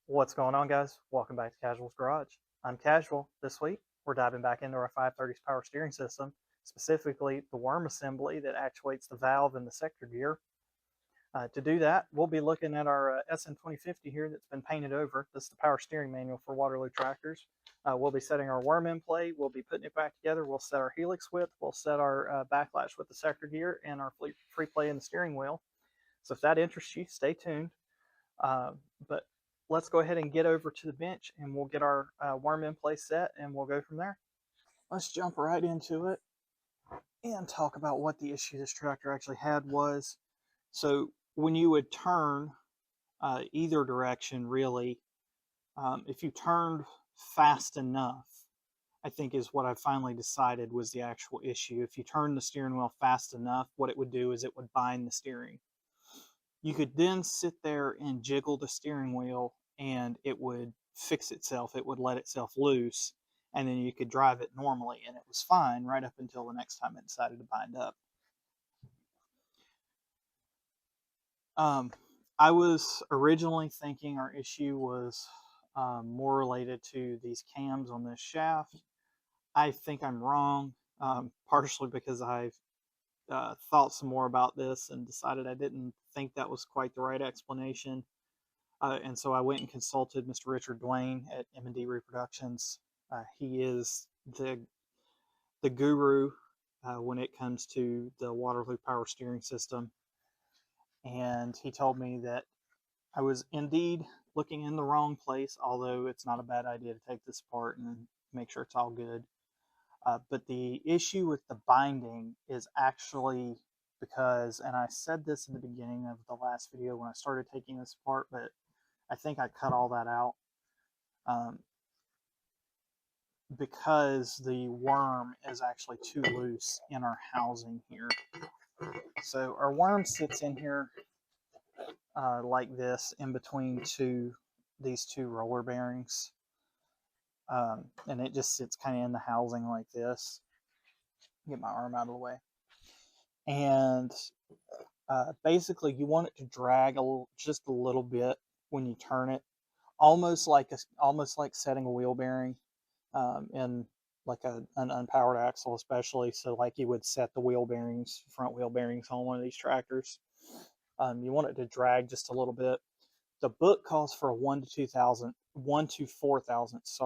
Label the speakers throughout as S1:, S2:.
S1: What's going on, guys? Welcome back to Casual's Garage. I'm Casual. This week, we're diving back into our 530s power steering system, specifically the worm assembly that actuates the valve and the sector gear. To do that, we'll be looking at our SM2050 here that's been painted over. This is the power steering manual for Waterloo Tractors. We'll be setting our worm in play. We'll be putting it back together. We'll set our Helix width. We'll set our backlash with the sector gear and our free play in the steering wheel. So if that interests you, stay tuned. But let's go ahead and get over to the bench and we'll get our worm in place set and we'll go from there. Let's jump right into it and talk about what the issue this tractor actually had was. So when you would turn either direction, really, if you turned fast enough, I think is what I finally decided was the actual issue. If you turn the steering wheel fast enough, what it would do is it would bind the steering. You could then sit there and jiggle the steering wheel and it would fix itself. It would let itself loose and then you could drive it normally and it was fine right up until the next time it decided to bind up. I was originally thinking our issue was more related to these cams on this shaft. I think I'm wrong, partially because I've thought some more about this and decided I didn't think that was quite the right explanation. And so I went and consulted Mr. Richard Dwayne at M&D Reproductions. He is the guru when it comes to the Waterloo power steering system. And he told me that I was indeed looking in the wrong place, although it's not a bad idea to take this apart and make sure it's all good. But the issue with the binding is actually because, and I said this in the beginning of the last video when I started taking this apart, but I think I cut all that out. Because the worm is actually too loose in our housing here. So our worm sits in here like this in between these two roller bearings. And it just sits kind of in the housing like this. Get my arm out of the way. And basically you want it to drag just a little bit when you turn it, almost like setting a wheel bearing in like an unpowered axle, especially. So like you would set the wheel bearings, front wheel bearings on one of these tractors. You want it to drag just a little bit. The book calls for a 1 to 4 thousandths,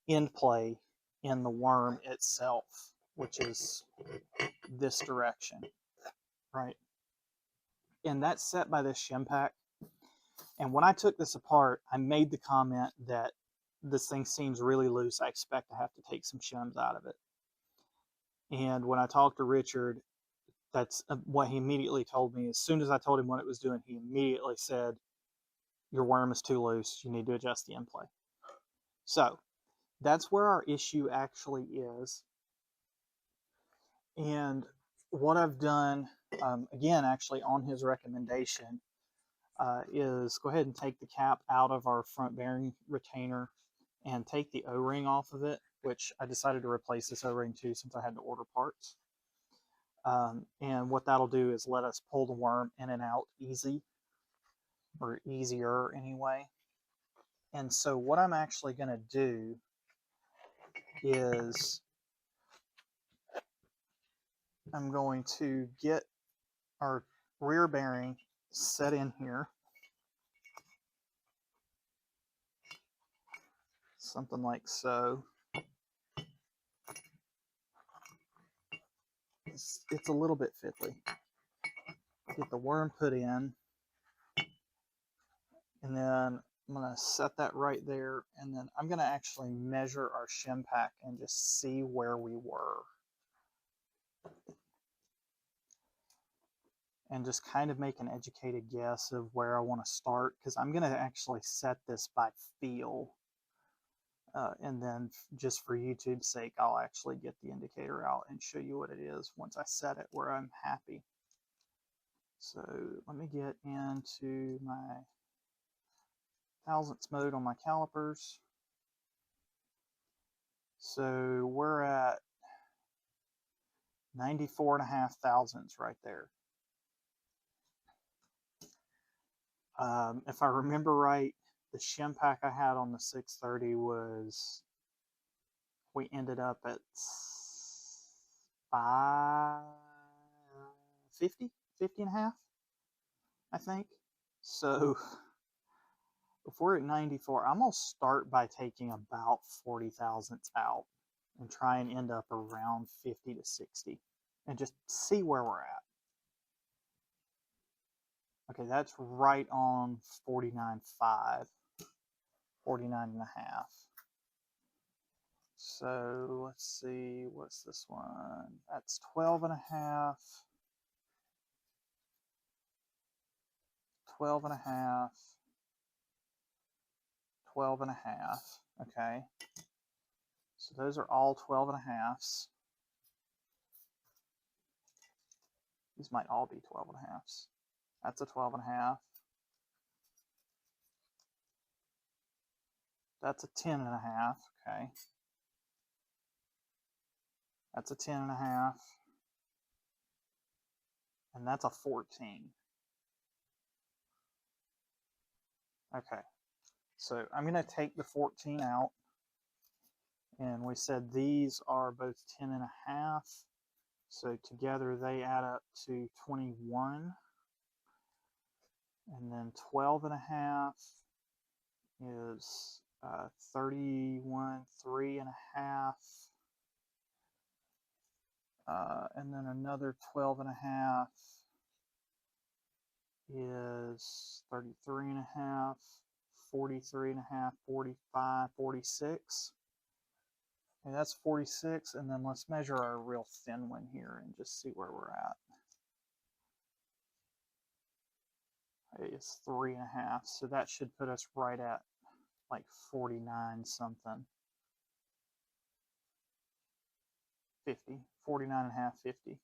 S1: end play in the worm itself, which is this direction, right? And that's set by this shim pack. And when I took this apart, I made the comment that this thing seems really loose. I expect to have to take some shims out of it. And when I talked to Richard, that's what he immediately told me. As soon as I told him what it was doing, he immediately said, your worm is too loose. You need to adjust the end play. So that's where our issue actually is. And what I've done, again, actually on his recommendation, is go ahead and take the cap out of our front bearing retainer and take the O-ring off of it, which I decided to replace this O-ring too since I had to order parts. And what that'll do is let us pull the worm in and out easy, or easier anyway. And so what I'm actually going to do is I'm going to get our rear bearing set in here, something like so. It's a little bit fiddly. Get the worm put in, and then I'm going to set that right there, and then I'm going to actually measure our shim pack and just see where we were. And just kind of make an educated guess of where I want to start, because I'm going to actually set this by feel. And then just for YouTube's sake, I'll actually get the indicator out and show you what it is once I set it where I'm happy. So let me get into my thousandths mode on my calipers. So we're at 94.5 thousandths right there. If I remember right, the shim pack I had on the 630 was, we ended up at 50 and a half, I think. So if we're at 94, I'm going to start by taking about 40 thousandths out and try and end up around 50 to 60 and just see where we're at. Okay, that's right on 49.5, 49 and a half. So let's see, what's this one? That's 12 and a half, 12 and a half, 12 and a half. Okay, so those are all 12 and a halves. These might all be 12 and a halves. That's a 12 and a half. That's a 10 and a half. Okay. That's a 10 and a half. And that's a 14. Okay. So I'm going to take the 14 out. And we said these are both 10 and a half. So together they add up to 21. And then 12 and a half is 31, 3 and a half. And then another 12 and a half is 33 and a half, 43 and a half, 45, 46. Okay, that's 46. And then let's measure our real thin one here and just see where we're at. It's 3 and a half. So that should put us right at like 49 something. 50, 49 and a half, 50.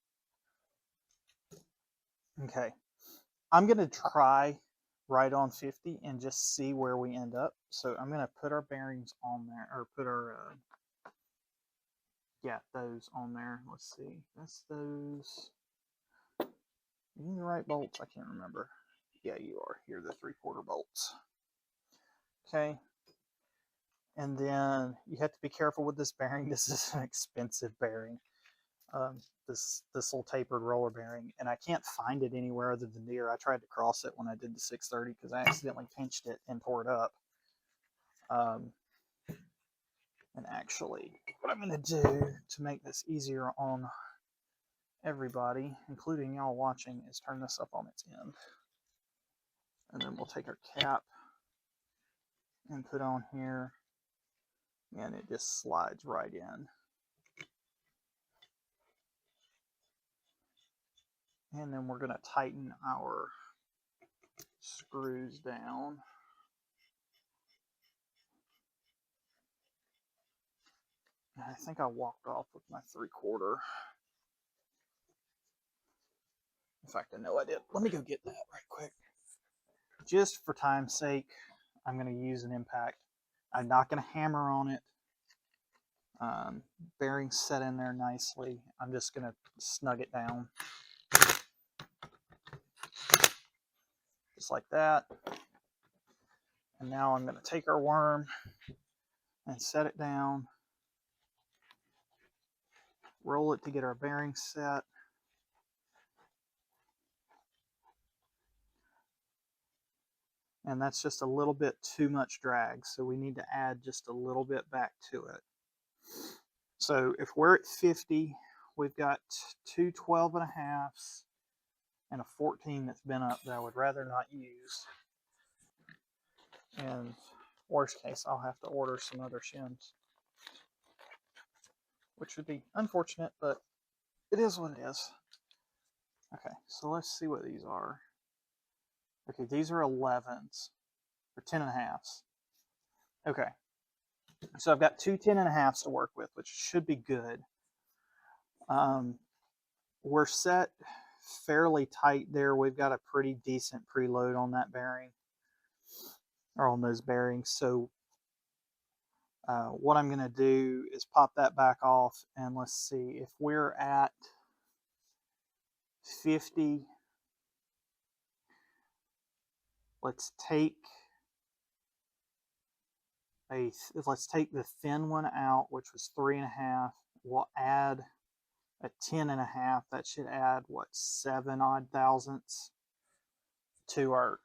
S1: Okay, I'm going to try right on 50 and just see where we end up. So I'm going to put our bearings on there, or put our, yeah, those on there. Let's see, that's those. Are you the right bolts? I can't remember. Yeah, you are. Here are the 3/4 bolts. Okay. And then you have to be careful with this bearing. This is an expensive bearing. This little tapered roller bearing, and I can't find it anywhere other than Deere. I tried to cross it when I did the 630 because I accidentally pinched it and tore it up. And actually, what I'm going to do to make this easier on everybody, including y'all watching, is turn this up on its end. And then we'll take our cap and put on here, and it just slides right in. And then we're going to tighten our screws down. And I think I walked off with my 3/4. In fact, I know I did. Let me go get that right quick. Just for time's sake, I'm going to use an impact. I'm not going to hammer on it. Bearings set in there nicely. I'm just going to snug it down. Just like that. And now I'm going to take our worm and set it down. Roll it to get our bearings set. And that's just a little bit too much drag, so we need to add just a little bit back to it. So if we're at 50, we've got two 12 and a halves and a 14 that's been up that I would rather not use. And worst case, I'll have to order some other shims, which would be unfortunate, but it is what it is. Okay, so let's see what these are. Okay, these are 11s, or 10 and a halves. Okay, so I've got two 10 and a halves to work with, which should be good. We're set fairly tight there. We've got a pretty decent preload on that bearing, or on those bearings. So what I'm going to do is pop that back off, and let's see if we're at 50. Let's take let's take the thin one out, which was 3.5. We'll add a 10.5. That should add what, 7 odd thousandths to our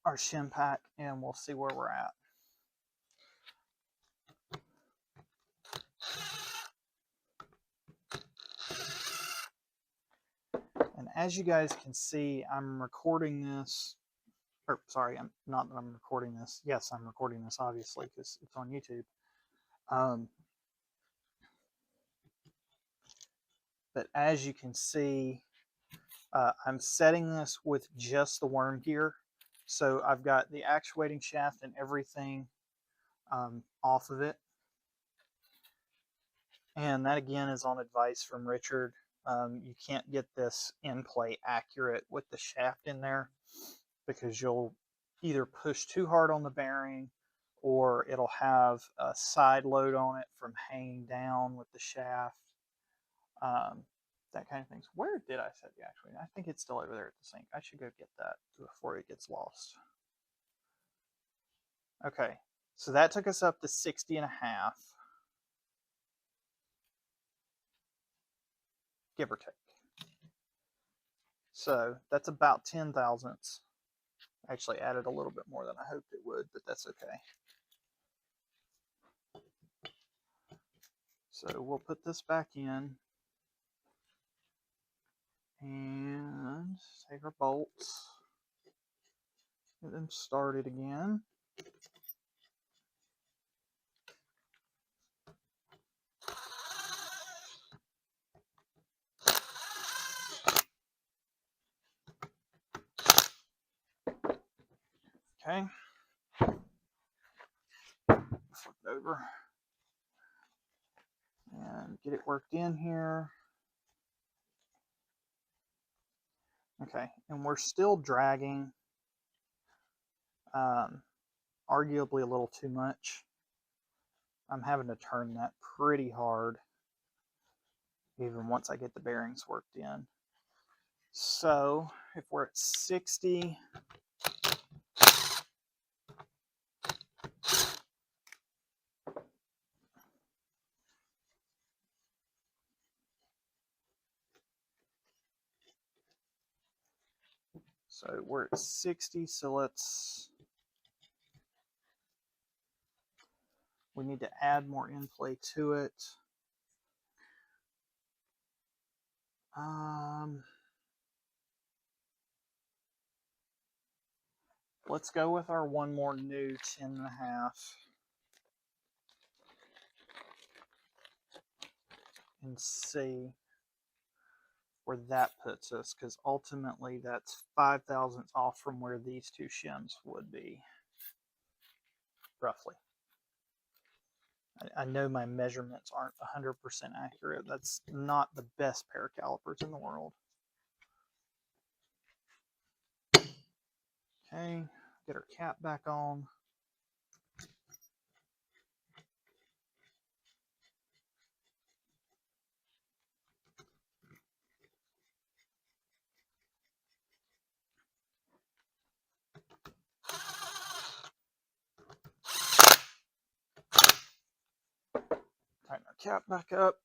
S1: shim pack, and we'll see where we're at. And as you guys can see, I'm recording this, or sorry, I'm recording this. Yes, I'm recording this, obviously, because it's on YouTube. But as you can see, I'm setting this with just the worm gear. So I've got the actuating shaft and everything off of it. And that again is on advice from Richard. You can't get this in play accurate with the shaft in there, because you'll either push too hard on the bearing, or it'll have a side load on it from hanging down with the shaft. That kind of things. Where did I set the actuating? I think it's still over there at the sink. I should go get that before it gets lost. Okay, so that took us up to 60.5. Give or take. So that's about 10 thousandths. Actually added a little bit more than I hoped it would, but that's okay. So we'll put this back in and take our bolts, get them started again. Okay, flip it over and get it worked in here. Okay, and we're still dragging, arguably a little too much. I'm having to turn that pretty hard, even once I get the bearings worked in. So if we're at 60, so we need to add more in play to it. Let's go with our one more new 10.5 and see where that puts us, because ultimately that's 5 thousandths off from where these two shims would be, roughly. I know my measurements aren't 100% accurate. That's not the best pair of calipers in the world. Okay, get our cap back on. Tighten our cap back up.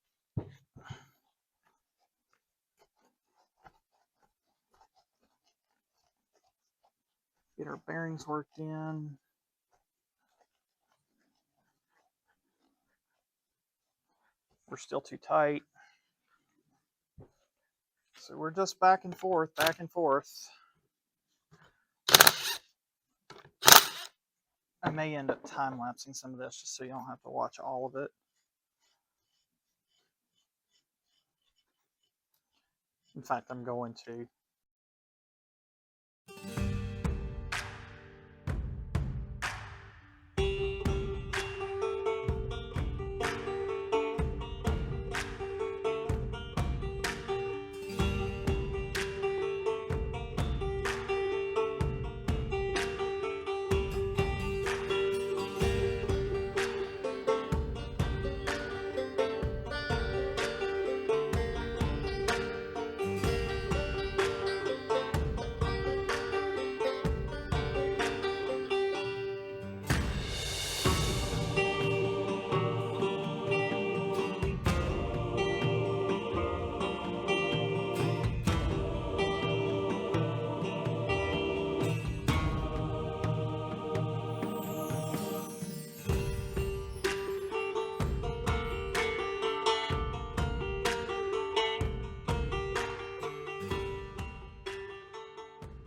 S1: Get our bearings worked in. We're still too tight. So we're just back and forth, back and forth. I may end up time-lapsing some of this just so you don't have to watch all of it. In fact, I'm going to.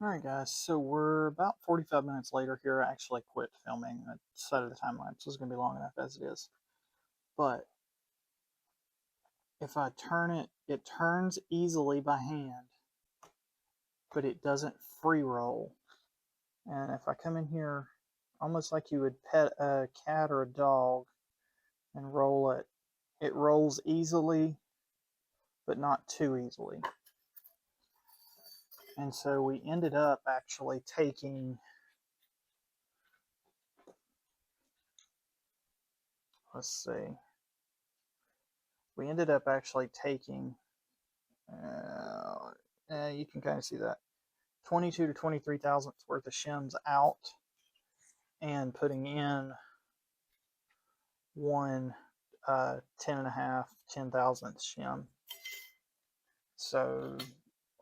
S1: Alright guys, so we're about 45 minutes later here. I actually quit filming. I decided the time lapse was going to be long enough as it is. But if I turn it, it turns easily by hand, but it doesn't free roll. And if I come in here, almost like you would pet a cat or a dog and roll it, it rolls easily, but not too easily. And so we ended up actually taking, let's see, we ended up actually taking, you can kind of see that, 22 to 23 thousandths worth of shims out and putting in one 10 thousandth shim. So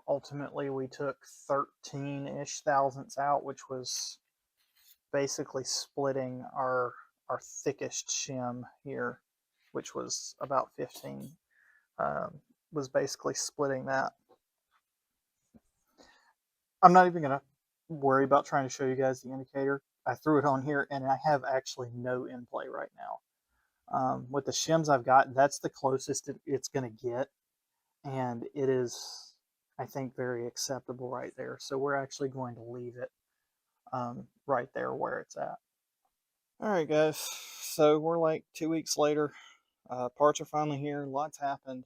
S1: ultimately we took 13-ish thousandths out, which was basically splitting our thickest shim here, which was about 15, was basically splitting that. I'm not even going to worry about trying to show you guys the indicator. I threw it on here and I have actually no in play right now. With the shims I've got, that's the closest it's going to get, and it is, I think, very acceptable right there. So we're actually going to leave it right there where it's at. Alright guys, so we're like 2 weeks later. Parts are finally here. Lots happened.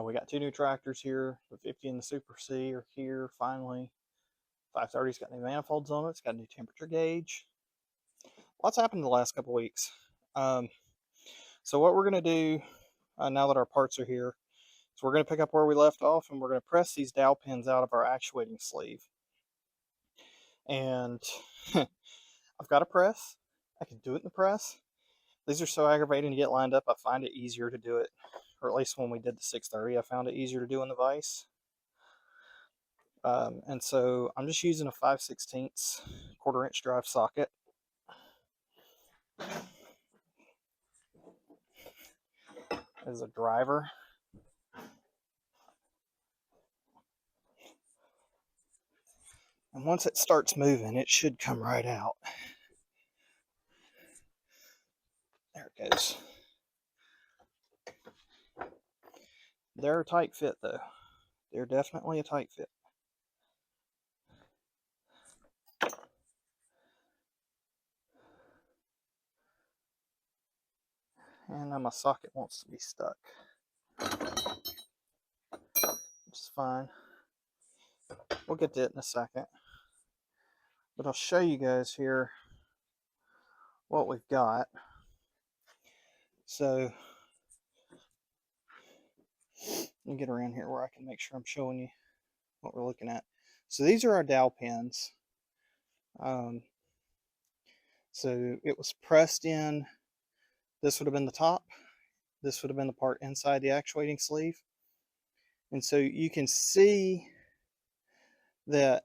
S1: We got 2 new tractors here. The 50 and the Super C are here finally. 530's got new manifolds on it. It's got a new temperature gauge. Lots happened in the last couple weeks. So what we're going to do now that our parts are here is we're going to pick up where we left off, and we're going to press these dowel pins out of our actuating sleeve. And I've got a press. I can do it in the press. These are so aggravating to get lined up. I find it easier to do it, or at least when we did the 630, I found it easier to do in the vise. And so I'm just using a 5/16 1/4-inch drive socket. As a driver. And once it starts moving, it should come right out. There it goes. They're a tight fit though. They're definitely a tight fit. And now my socket wants to be stuck, which is fine. We'll get to it in a second. But I'll show you guys here what we've got. So let me get around here where I can make sure I'm showing you what we're looking at. So these are our dowel pins. So it was pressed in. This would have been the top. This would have been the part inside the actuating sleeve. And so you can see that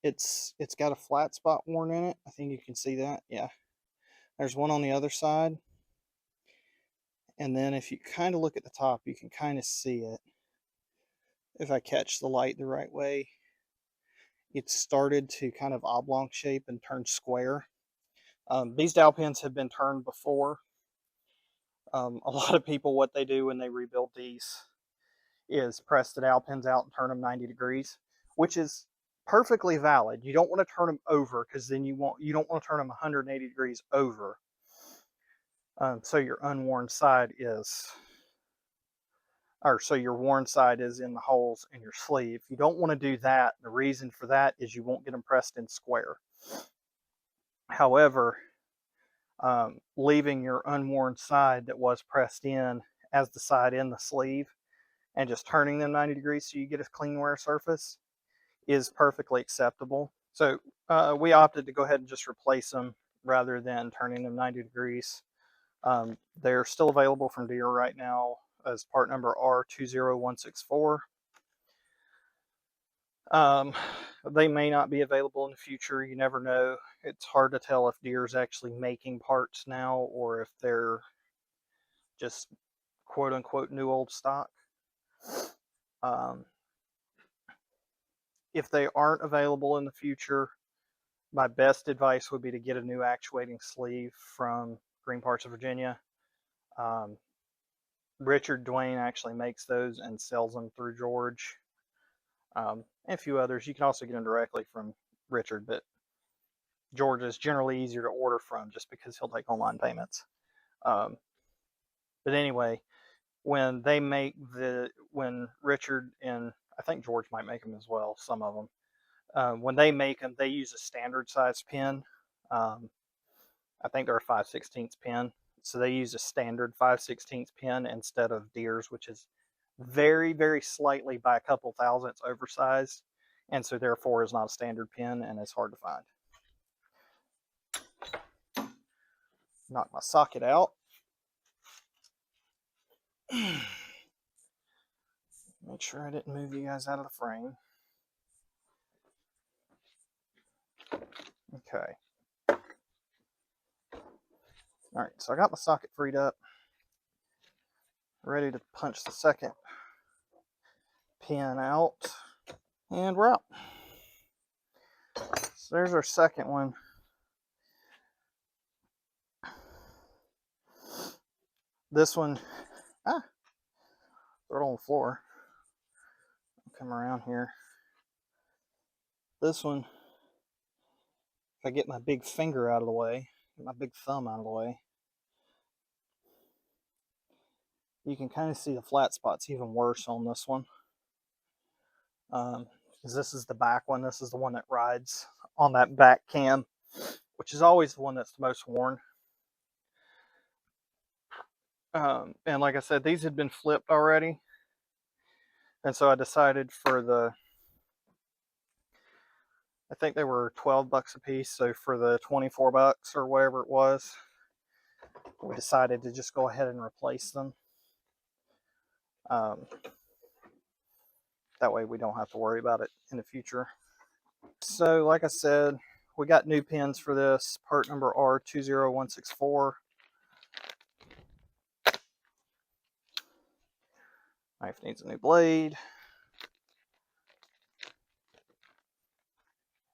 S1: it's got a flat spot worn in it. I think you can see that. Yeah. There's one on the other side. And then if you kind of look at the top, you can kind of see it. If I catch the light the right way, it started to kind of oblong shape and turn square. These dowel pins have been turned before. A lot of people, what they do when they rebuild these is press the dowel pins out and turn them 90 degrees, which is perfectly valid. You don't want to turn them over, because then you don't want to turn them 180 degrees over. So your unworn side is, or so your worn side is in the holes in your sleeve. You don't want to do that. The reason for that is you won't get them pressed in square. However, leaving your unworn side that was pressed in as the side in the sleeve and just turning them 90 degrees so you get a clean wear surface is perfectly acceptable. So we opted to go ahead and just replace them rather than turning them 90 degrees. They're still available from Deere right now as part number R20164. They may not be available in the future. You never know. It's hard to tell if Deere's actually making parts now or if they're just quote unquote new old stock. if they aren't available in the future, my best advice would be to get a new actuating sleeve from Green Parts of Virginia. Richard Dwayne actually makes those and sells them through George, and a few others. You can also get them directly from Richard, but George is generally easier to order from just because he'll take online payments. But anyway, when Richard and I think George might make them as well, some of them, when they make them, they use a standard size pin. I think they're a 5/16 pin. So they use a standard 5/16 pin instead of Deere's, which is very, very slightly by a couple thousandths oversized. And so therefore is not a standard pin and it's hard to find. Knock my socket out. Make sure I didn't move you guys out of the frame. Okay. All right, so I got my socket freed up. Ready to punch the second pin out. And we're out. So there's our second one. This one, throw it on the floor. Come around here. This one, if I get my big finger out of the way, get my big thumb out of the way, you can kind of see the flat spots even worse on this one. Because this is the back one. This is the one that rides on that back cam, which is always the one that's the most worn. And like I said, these had been flipped already. And so I decided for the, I think they were 12 bucks a piece. So for the 24 bucks or whatever it was, we decided to just go ahead and replace them. That way we don't have to worry about it in the future. So like I said, we got new pins for this, part number R20164. Knife needs a new blade.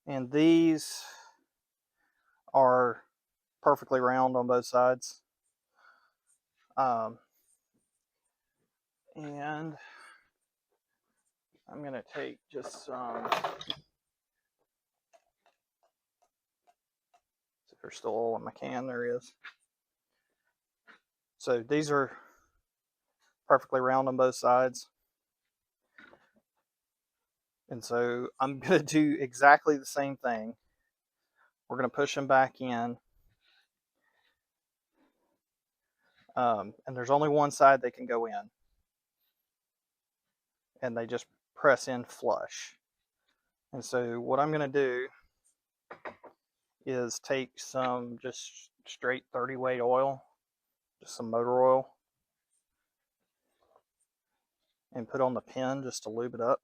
S1: And these are perfectly round on both sides. And I'm going to take just some, if there's still oil in my can, there is. So these are perfectly round on both sides. And so I'm going to do exactly the same thing. We're going to push them back in. And there's only one side they can go in. And they just press in flush. And so what I'm going to do is take some just straight 30 weight oil, just some motor oil, and put on the pin just to lube it up.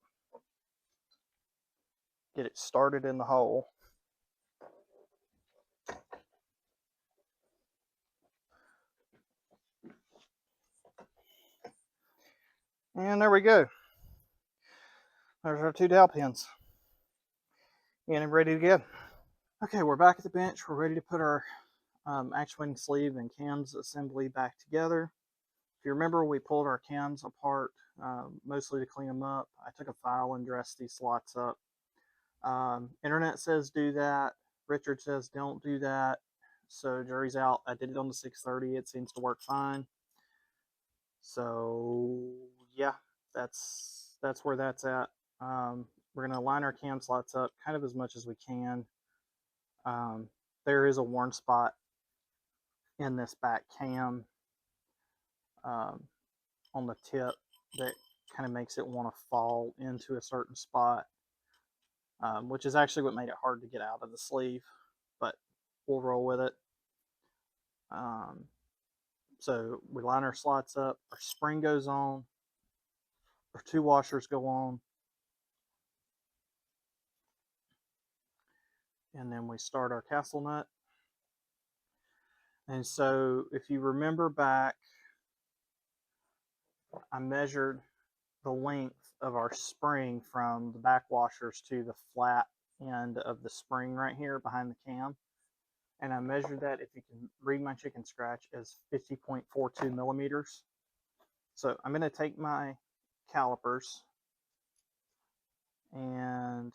S1: Get it started in the hole. And there we go. There's our 2 dowel pins. And ready to go. Okay, we're back at the bench. We're ready to put our actuating sleeve and cams assembly back together. If you remember, we pulled our cams apart mostly to clean them up. I took a file and dressed these slots up. Internet says do that. Richard says don't do that. So jury's out. I did it on the 630. It seems to work fine. So yeah, that's where that's at. We're going to line our cam slots up kind of as much as we can. There is a worn spot in this back cam on the tip that kind of makes it want to fall into a certain spot, which is actually what made it hard to get out of the sleeve, but we'll roll with it. So we line our slots up, our spring goes on, our 2 washers go on, and then we start our castle nut. And so if you remember back, I measured the length of our spring from the back washers to the flat end of the spring right here behind the cam. And I measured that, if you can read my chicken scratch, as 50.42 millimeters. So I'm going to take my calipers and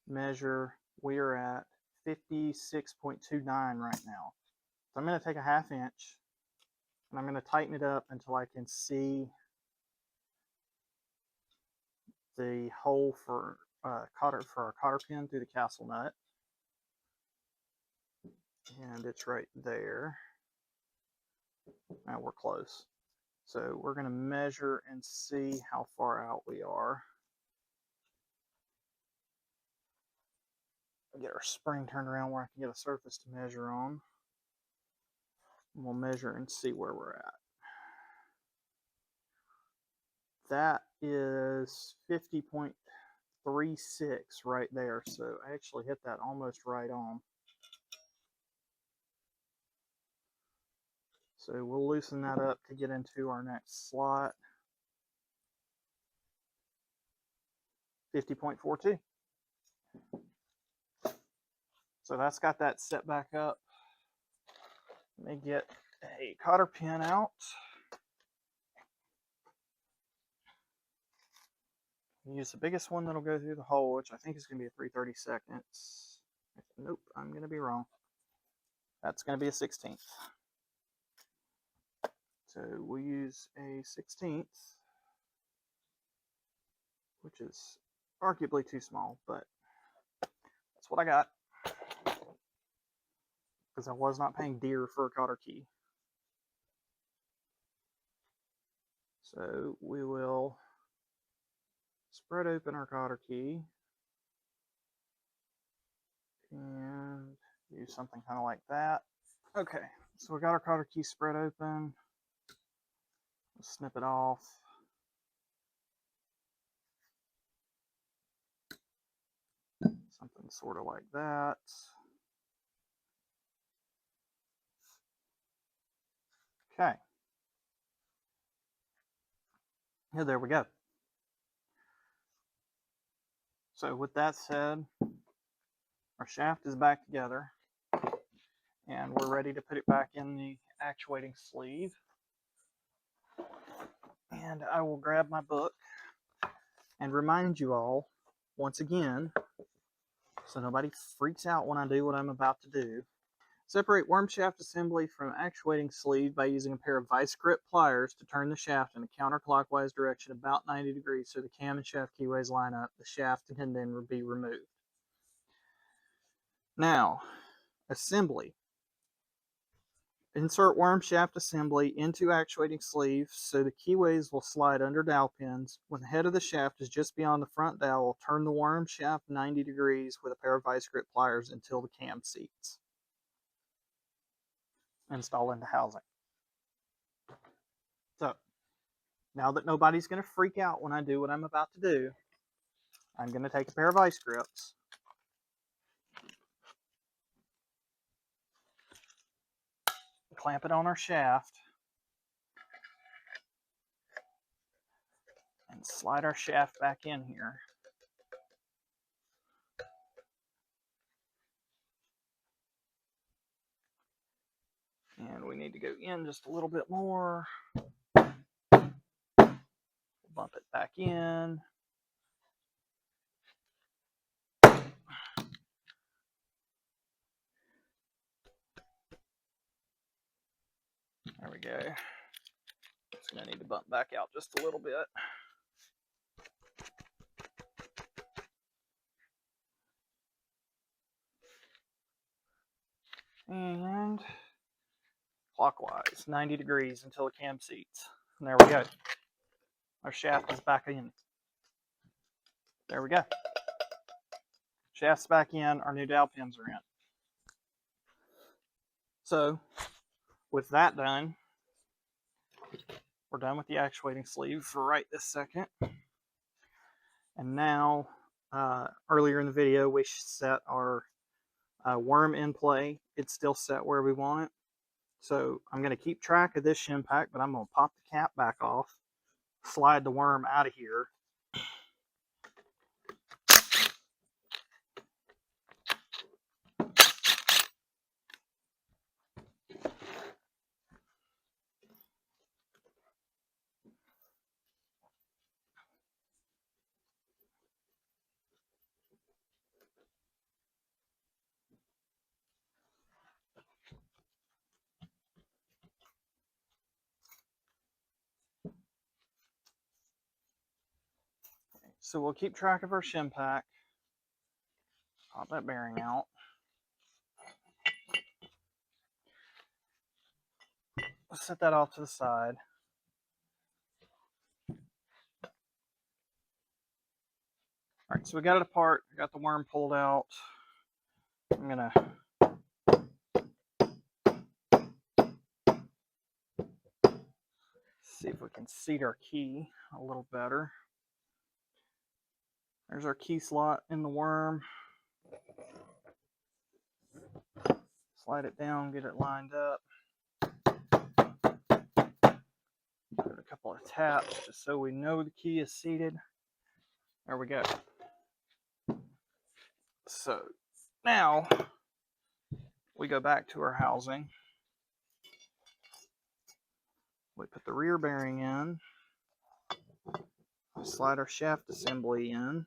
S1: measure. We are at 56.29 right now. So I'm going to take a 1/2 inch and I'm going to tighten it up until I can see the hole for our cotter pin through the castle nut. And it's right there. Now we're close. So we're going to measure and see how far out we are. Get our spring turned around where I can get a surface to measure on. And we'll measure and see where we're at. That is 50.36 right there. So I actually hit that almost right on. So we'll loosen that up to get into our next slot. 50.42. So that's got that set back up. Let me get a cotter pin out. Use the biggest one that'll go through the hole, which I think is going to be a 3/32. Nope, I'm going to be wrong. That's going to be a 1/16. So we'll use a 1/16, which is arguably too small, but that's what I got. Because I was not paying Deere for a cotter key. So we will spread open our cotter key and use something kind of like that. Okay, so we got our cotter key spread open. Let's snip it off. Something sort of like that. Okay. Yeah, there we go. So with that said, our shaft is back together and we're ready to put it back in the actuating sleeve. And I will grab my book and remind you all, once again, so nobody freaks out when I do what I'm about to do. Separate worm shaft assembly from actuating sleeve by using a pair of vice grip pliers to turn the shaft in a counterclockwise direction about 90 degrees so the cam and shaft keyways line up. The shaft can then be removed. Now, assembly. Insert worm shaft assembly into actuating sleeve so the keyways will slide under dowel pins. When the head of the shaft is just beyond the front dowel, turn the worm shaft 90 degrees with a pair of vice grip pliers until the cam seats. Install into housing. So, now that nobody's going to freak out when I do what I'm about to do, I'm going to take a pair of vice grips. Clamp it on our shaft. And slide our shaft back in here. And we need to go in just a little bit more. Bump it back in. There we go. It's going to need to bump back out just a little bit. And clockwise, 90 degrees until the cam seats. And there we go. Our shaft is back in. There we go. Shaft's back in, our new dowel pins are in. So, with that done, we're done with the actuating sleeve for right this second. And now, earlier in the video, we set our worm in play. It's still set where we want it. So I'm going to keep track of this shim pack, but I'm going to pop the cap back off. slide the worm out of here. So we'll keep track of our shim pack. Pop that bearing out. Let's set that off to the side. All right, so we got it apart. I got the worm pulled out. I'm gonna see if we can seat our key a little better. There's our key slot in the worm. Slide it down, get it lined up. Give it a couple of taps just so we know the key is seated. There we go. So now we go back to our housing. We put the rear bearing in. Slide our shaft assembly in.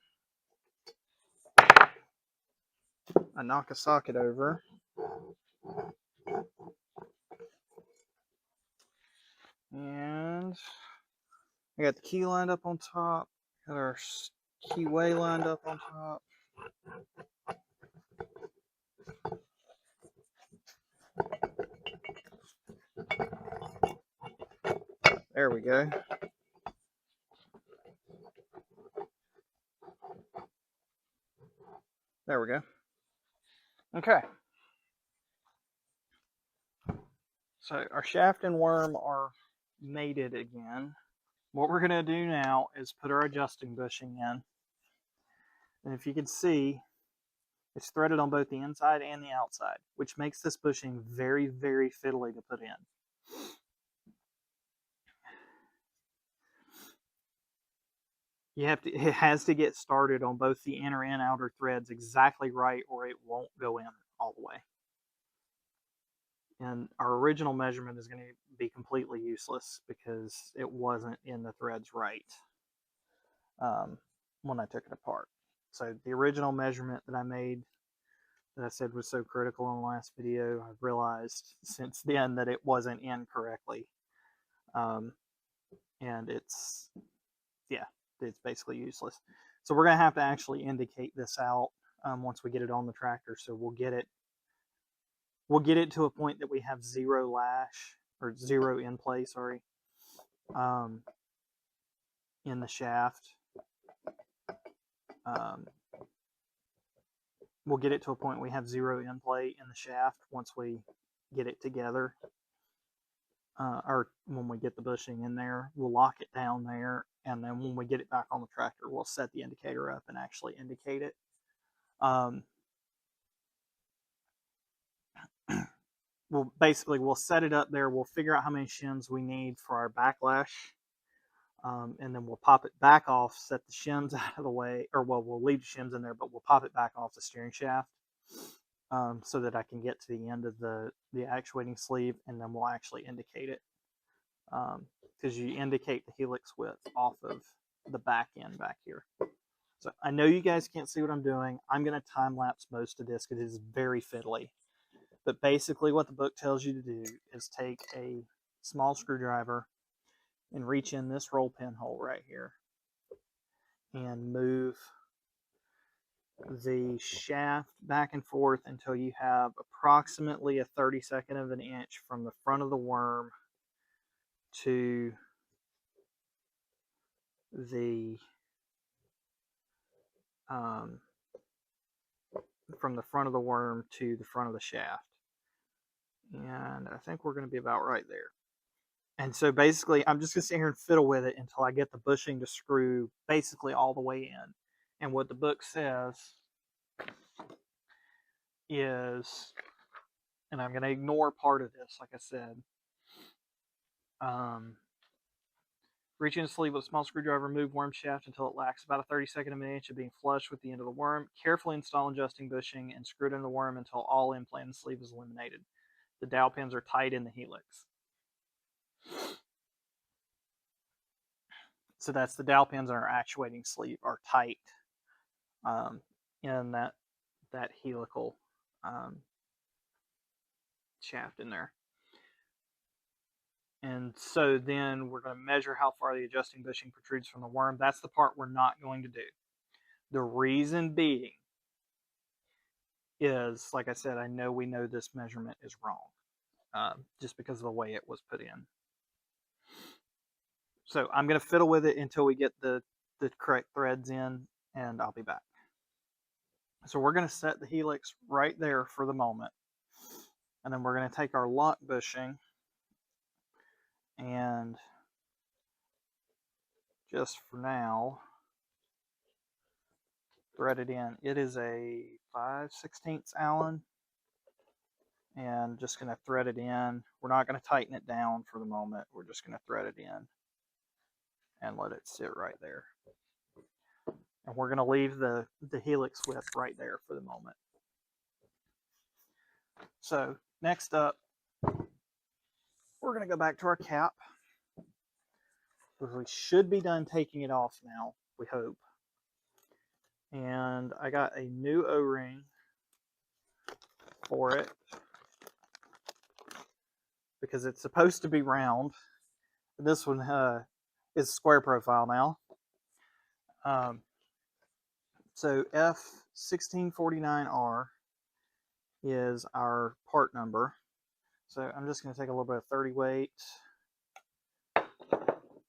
S1: I knock a socket over. And I got the key lined up on top. Got our keyway lined up on top. There we go. There we go. Okay. So our shaft and worm are mated again. What we're going to do now is put our adjusting bushing in. And if you can see, it's threaded on both the inside and the outside, which makes this bushing very, very fiddly to put in. It has to get started on both the inner and outer threads exactly right, or it won't go in all the way. And our original measurement is going to be completely useless because it wasn't in the threads right when I took it apart. So the original measurement that I made, that I said was so critical in the last video, I've realized since then that it wasn't in correctly. And it's basically useless. So we're going to have to actually indicate this out once we get it on the tractor. So we'll get it to a point that we have zero lash, or zero in play, sorry, in the shaft. We'll get it to a point we have zero in play in the shaft once we get it together. Or when we get the bushing in there, we'll lock it down there, and then when we get it back on the tractor, we'll set the indicator up and actually indicate it. We'll set it up there. We'll figure out how many shims we need for our backlash, and then we'll pop it back off, set the shims out of the way, or well, we'll leave the shims in there, but we'll pop it back off the steering shaft so that I can get to the end of the actuating sleeve, and then we'll actually indicate it. Because you indicate the helix width off of the back end back here. So I know you guys can't see what I'm doing. I'm going to time lapse most of this because it is very fiddly. But basically what the book tells you to do is take a small screwdriver and reach in this roll pin hole right here and move the shaft back and forth until you have approximately a 32nd of an inch from the front of the worm to the from the front of the worm to the front of the shaft. And I think we're going to be about right there. And so basically, I'm just going to sit here and fiddle with it until I get the bushing to screw basically all the way in. And what the book says is, and I'm going to ignore part of this, like I said, Reaching the sleeve with a small screwdriver, remove worm shaft until it lacks about a 32nd of an inch of being flush with the end of the worm. Carefully install adjusting bushing and screw it in the worm until all implant in the sleeve is eliminated. The dowel pins are tight in the helix. So that's the dowel pins in our actuating sleeve are tight in that helical shaft in there. And so then we're going to measure how far the adjusting bushing protrudes from the worm. That's the part we're not going to do. The reason being is, like I said, I know we know this measurement is wrong just because of the way it was put in. So I'm going to fiddle with it until we get the correct threads in, and I'll be back. So we're going to set the helix right there for the moment. And then we're going to take our lock bushing and just for now, thread it in. It is a 5/16 Allen, and just going to thread it in. We're not going to tighten it down for the moment. We're just going to thread it in and let it sit right there. And we're going to leave the helix width right there for the moment. So next up, we're going to go back to our cap. We should be done taking it off now, we hope. And I got a new O-ring for it because it's supposed to be round. This one is square profile now. So F1649R is our part number. So I'm just going to take a little bit of 30 weight,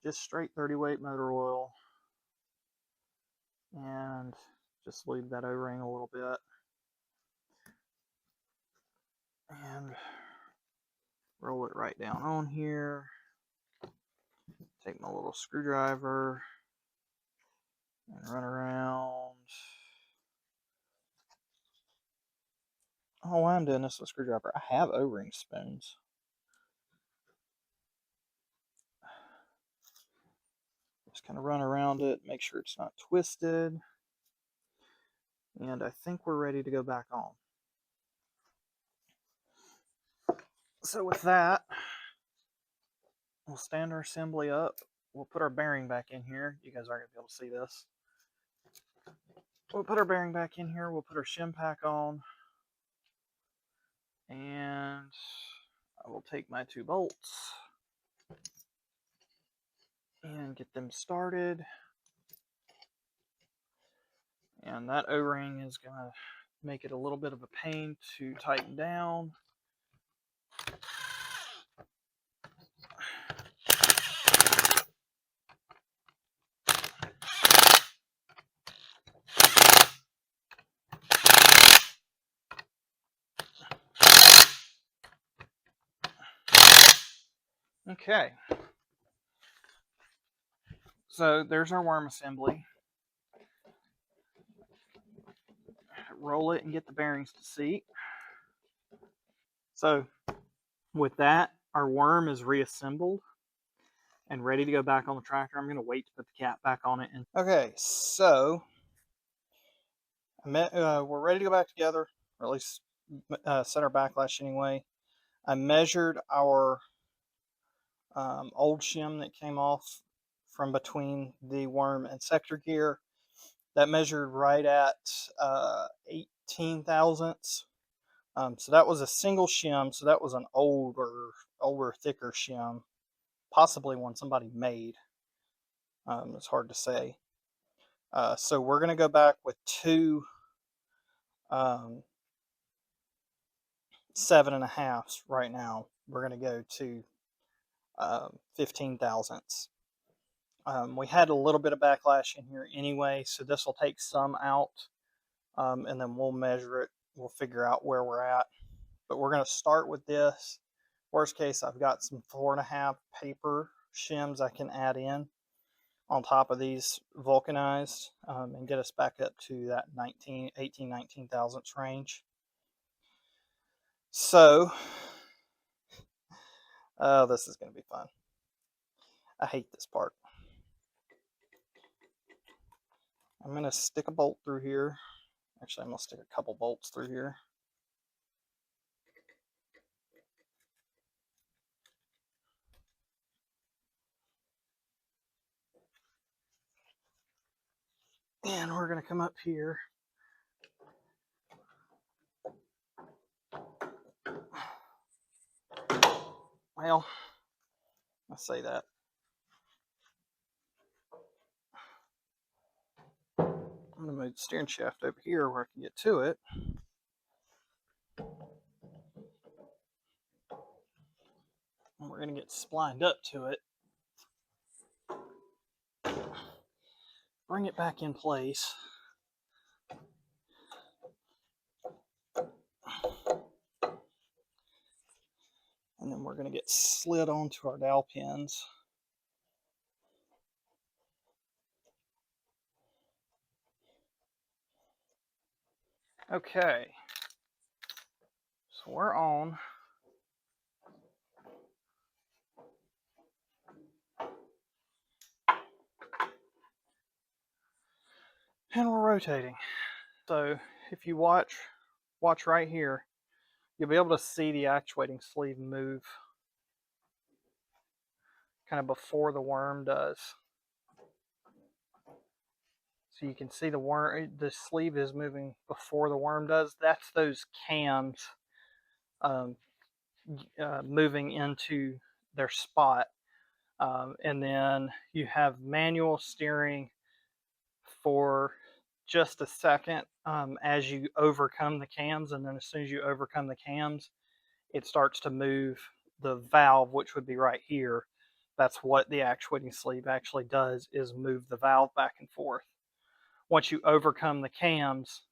S1: just straight 30 weight motor oil, and just leave that O-ring a little bit. And roll it right down on here. Take my little screwdriver and run around. Oh, why I'm doing this with a screwdriver? I have O-ring spoons. Just kind of run around it, make sure it's not twisted. And I think we're ready to go back on. So with that, we'll stand our assembly up. We'll put our bearing back in here. You guys aren't going to be able to see this. We'll put our bearing back in here. We'll put our shim pack on. And I will take my 2 bolts and get them started. And that O-ring is going to make it a little bit of a pain to tighten down. Okay. So there's our worm assembly. Roll it and get the bearings to seat. So with that, our worm is reassembled and ready to go back on the tractor. I'm going to wait to put the cap back on it. Okay, so we're ready to go back together, or at least set our backlash anyway. I measured our old shim that came off from between the worm and sector gear. That measured right at 18 thousandths. So that was a single shim, so that was an older, thicker shim, possibly one somebody made. It's hard to say. So we're going to go back with 2 7.5s right now. We're going to go to 15 thousandths. We had a little bit of backlash in here anyway, so this will take some out, and then we'll measure it. We'll figure out where we're at. But we're going to start with this. Worst case, I've got some 4.5 paper shims I can add in on top of these vulcanized and get us back up to that 19 thousandths range. So, this is going to be fun. I hate this part. I'm going to stick a bolt through here. Actually, I'm going to stick a couple bolts through here. And we're going to come up here. Well, I say that. I'm going to move the steering shaft over here where I can get to it. And we're going to get splined up to it. Bring it back in place. And then we're going to get slid onto our dowel pins. Okay, so we're on. And we're rotating. So if you watch right here, you'll be able to see the actuating sleeve move kind of before the worm does. So you can see the sleeve is moving before the worm does. That's those cams moving into their spot. And then you have manual steering for just a second as you overcome the cams, and then as soon as you overcome the cams, it starts to move the valve, which would be right here. That's what the actuating sleeve actually does, is move the valve back and forth. Once you overcome the cams,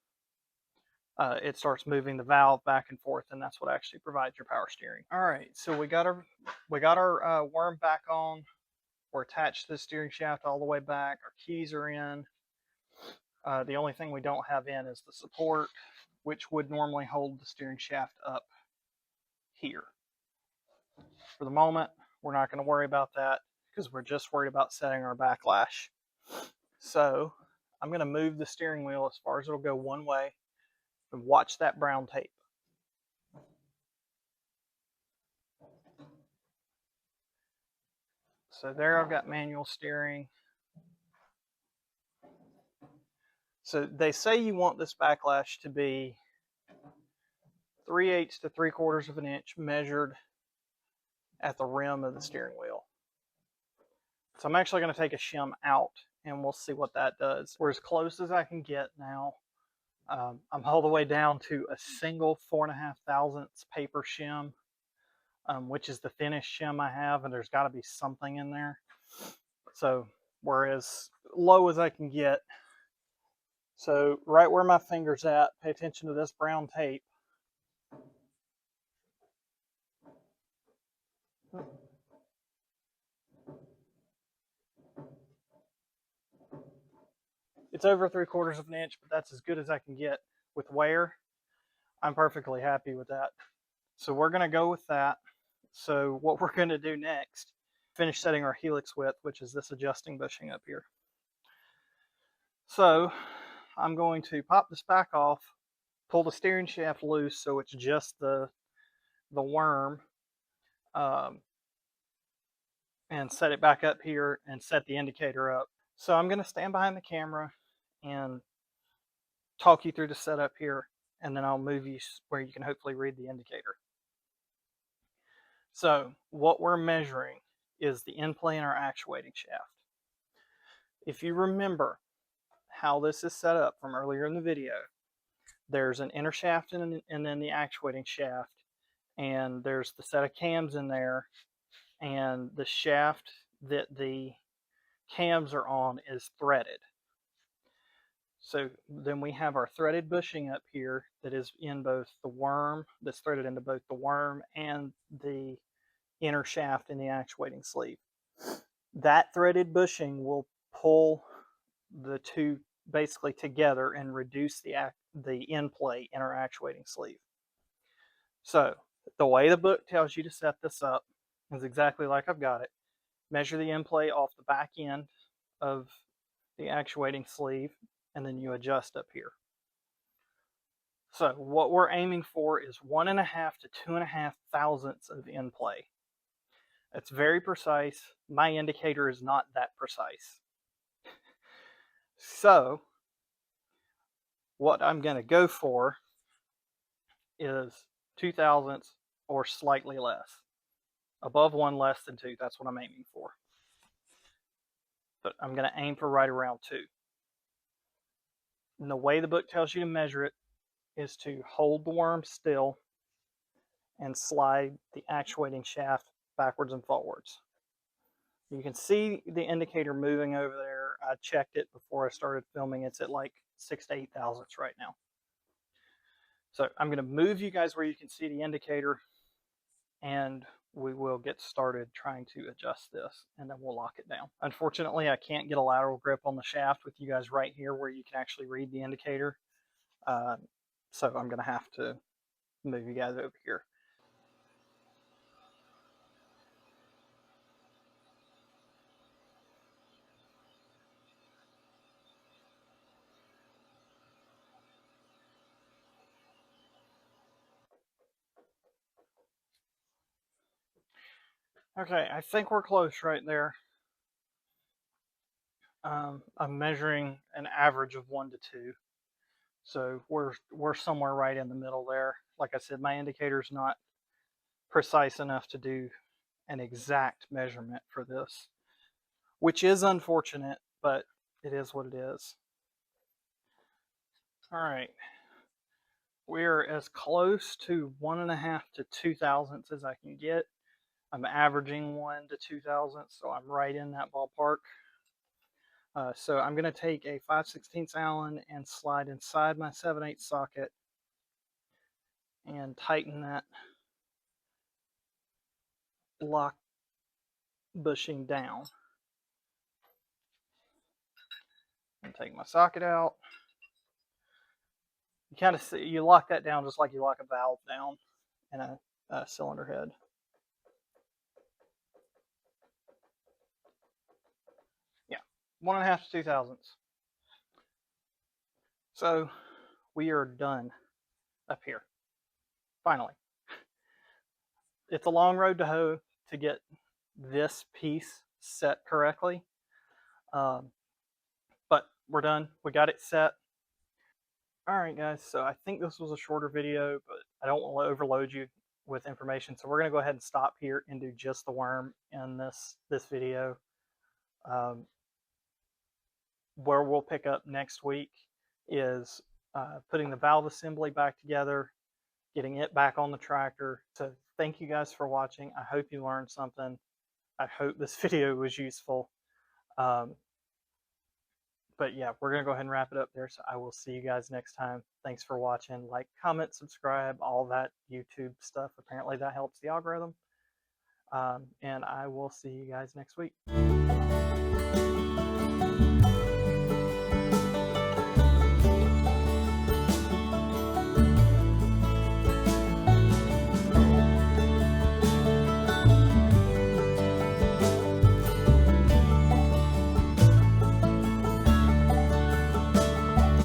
S1: it starts moving the valve back and forth, and that's what actually provides your power steering. All right, so we got our worm back on. We're attached to the steering shaft all the way back. Our keys are in. The only thing we don't have in is the support, which would normally hold the steering shaft up here. For the moment, we're not going to worry about that because we're just worried about setting our backlash. So I'm going to move the steering wheel as far as it'll go one way and watch that brown tape. So there I've got manual steering. So they say you want this backlash to be 3/8 to 3/4 of an inch measured at the rim of the steering wheel. So I'm actually going to take a shim out and we'll see what that does. We're as close as I can get now. I'm all the way down to a single 4.5 thousandths paper shim, which is the thinnest shim I have, and there's got to be something in there. So we're as low as I can get. So right where my finger's at, pay attention to this brown tape. It's over 3/4 of an inch, but that's as good as I can get with wear. I'm perfectly happy with that. So we're going to go with that. So what we're going to do next, finish setting our helix width, which is this adjusting bushing up here. So I'm going to pop this back off, pull the steering shaft loose so it's just the worm, and set it back up here and set the indicator up. So I'm going to stand behind the camera and talk you through the setup here, and then I'll move you where you can hopefully read the indicator. So what we're measuring is the end play in our actuating shaft. If you remember how this is set up from earlier in the video, there's an inner shaft and then the actuating shaft, and there's the set of cams in there, and the shaft that the cams are on is threaded. So then we have our threaded bushing up here that is in both the worm, that's threaded into both the worm and the inner shaft in the actuating sleeve. That threaded bushing will pull the two basically together and reduce the end play in our actuating sleeve. So the way the book tells you to set this up is exactly like I've got it. Measure the end play off the back end of the actuating sleeve. and then you adjust up here. So what we're aiming for is 1.5 to 2.5 thousandths of in play. It's very precise. My indicator is not that precise. So what I'm going to go for is 2 thousandths or slightly less. Above 1, less than 2, that's what I'm aiming for. But I'm going to aim for right around 2. And the way the book tells you to measure it is to hold the worm still and slide the actuating shaft backwards and forwards. You can see the indicator moving over there. I checked it before I started filming. It's at like 6 to 8 thousandths right now. So I'm going to move you guys where you can see the indicator, and we will get started trying to adjust this, and then we'll lock it down. Unfortunately, I can't get a lateral grip on the shaft with you guys right here where you can actually read the indicator. So I'm going to have to move you guys over here. Okay, I think we're close right there. I'm measuring an average of 1 to 2. So we're somewhere right in the middle there. Like I said, my indicator's not precise enough to do an exact measurement for this, which is unfortunate, but it is what it is. All right. We're as close to 1.5 to 2 thousandths as I can get. I'm averaging 1 to 2 thousandths, so I'm right in that ballpark. So I'm going to take a 5/16 Allen and slide inside my 7/8 socket and tighten that lock bushing down. And take my socket out. You kind of see, you lock that down just like you lock a valve down in a cylinder head. Yeah, 1.5 to 2 thousandths. So we are done up here. Finally. It's a long road to hoe to get this piece set correctly. But we're done. We got it set. Alright guys, so I think this was a shorter video, but I don't want to overload you with information. So we're going to go ahead and stop here and do just the worm in this video. Where we'll pick up next week is putting the valve assembly back together, getting it back on the tractor. So thank you guys for watching. I hope you learned something. I hope this video was useful. But yeah, we're going to go ahead and wrap it up there. So I will see you guys next time. Thanks for watching. Like, comment, subscribe, all that YouTube stuff. Apparently that helps the algorithm. And I will see you guys next week.